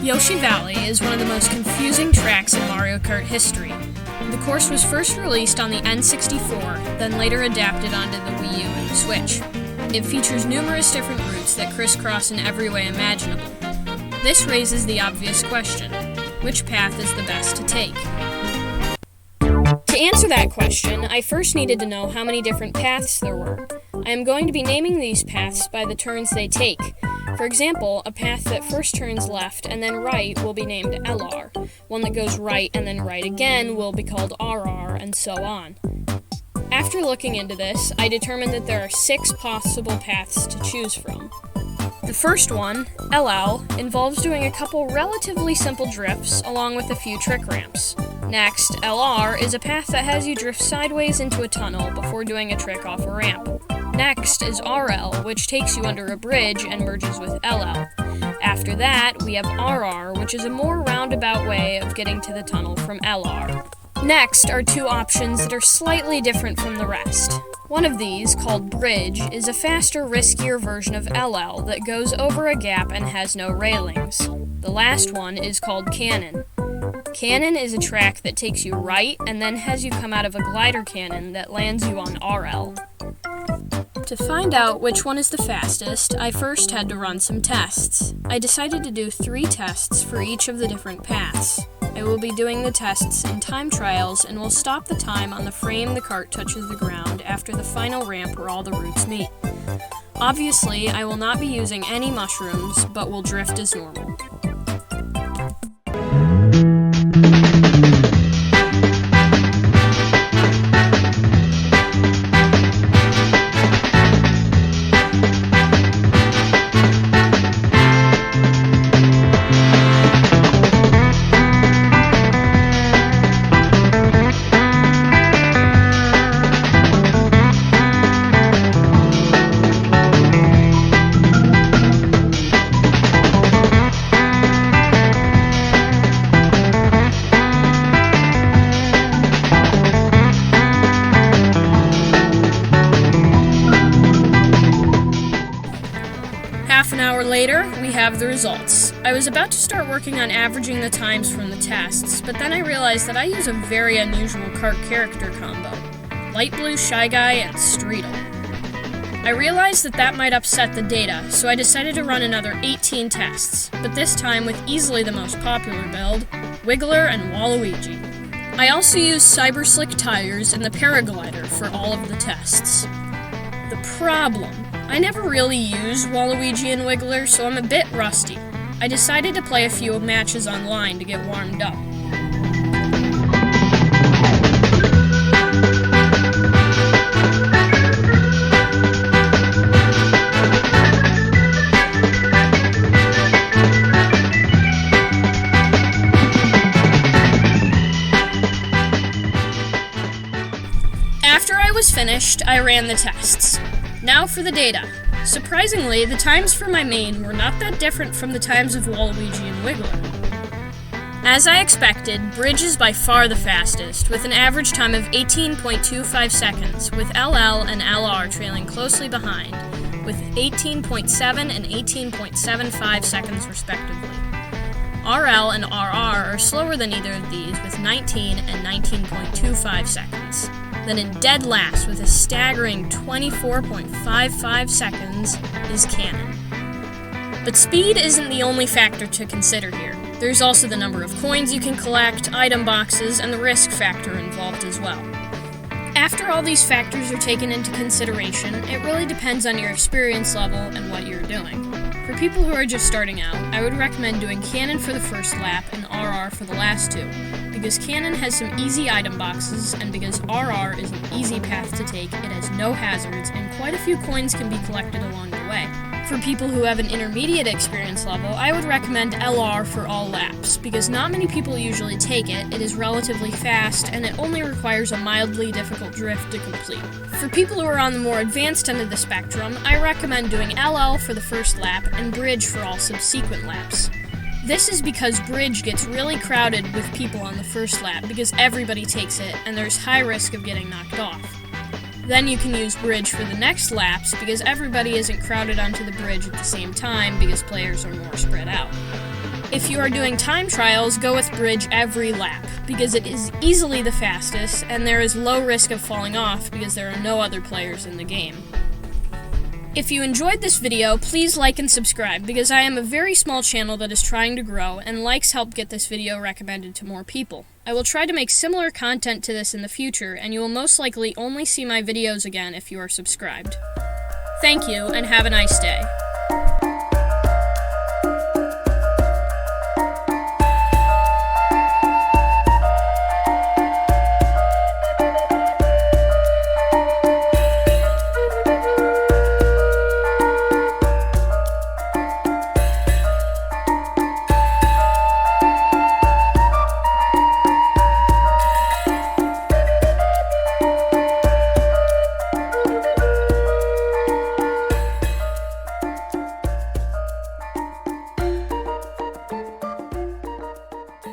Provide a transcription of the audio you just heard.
Yoshi Valley is one of the most confusing tracks in Mario Kart history. The course was first released on the N64, then later adapted onto the Wii U and the Switch. It features numerous different routes that crisscross in every way imaginable. This raises the obvious question: which path is the best to take? To answer that question, I first needed to know how many different paths there were. I am going to be naming these paths by the turns they take. For example, a path that first turns left and then right will be named LR. One that goes right and then right again will be called RR, and so on. After looking into this, I determined that there are 6 possible paths to choose from. The first one, LL, involves doing a couple relatively simple drifts along with a few trick ramps. Next, LR is a path that has you drift sideways into a tunnel before doing a trick off a ramp. Next is RL, which takes you under a bridge and merges with LL. After that, we have RR, which is a more roundabout way of getting to the tunnel from LR. Next are 2 options that are slightly different from the rest. One of these, called Bridge, is a faster, riskier version of LL that goes over a gap and has no railings. The last one is called Cannon. Cannon is a track that takes you right and then has you come out of a glider cannon that lands you on RL. To find out which one is the fastest, I first had to run some tests. I decided to do 3 tests for each of the different paths. I will be doing the tests in time trials and will stop the time on the frame the cart touches the ground after the final ramp where all the routes meet. Obviously, I will not be using any mushrooms, but will drift as normal. Half an hour later, we have the results. I was about to start working on averaging the times from the tests, but then I realized that I use a very unusual kart character combo: Light Blue Shy Guy and Streetle. I realized that might upset the data, so I decided to run another 18 tests, but this time with easily the most popular build, Wiggler and Waluigi. I also used Cyber Slick tires and the Paraglider for all of the tests. The problem: I never really use Waluigi and Wiggler, so I'm a bit rusty. I decided to play a few matches online to get warmed up. After I was finished, I ran the tests. Now for the data. Surprisingly, the times for my main were not that different from the times of Waluigi and Wiggler. As I expected, Bridge is by far the fastest, with an average time of 18.25 seconds, with LL and LR trailing closely behind, with 18.7 and 18.75 seconds respectively. RL and RR are slower than either of these, with 19 and 19.25 seconds. Then in dead last, with a staggering 24.55 seconds, is Cannon. But speed isn't the only factor to consider here. There's also the number of coins you can collect, item boxes, and the risk factor involved as well. After all these factors are taken into consideration, it really depends on your experience level and what you're doing. For people who are just starting out, I would recommend doing Cannon for the first lap and RR for the last 2, because Cannon has some easy item boxes, and because RR is an easy path to take, it has no hazards, and quite a few coins can be collected along the way. For people who have an intermediate experience level, I would recommend LR for all laps, because not many people usually take it, it is relatively fast, and it only requires a mildly difficult drift to complete. For people who are on the more advanced end of the spectrum, I recommend doing LL for the first lap and Bridge for all subsequent laps. This is because Bridge gets really crowded with people on the first lap because everybody takes it and there's high risk of getting knocked off. Then you can use bridge for the next laps because everybody isn't crowded onto the bridge at the same time because players are more spread out. If you are doing time trials, go with bridge every lap because it is easily the fastest and there is low risk of falling off because there are no other players in the game. If you enjoyed this video, please like and subscribe because I am a very small channel that is trying to grow and likes help get this video recommended to more people. I will try to make similar content to this in the future and you will most likely only see my videos again if you are subscribed. Thank you and have a nice day.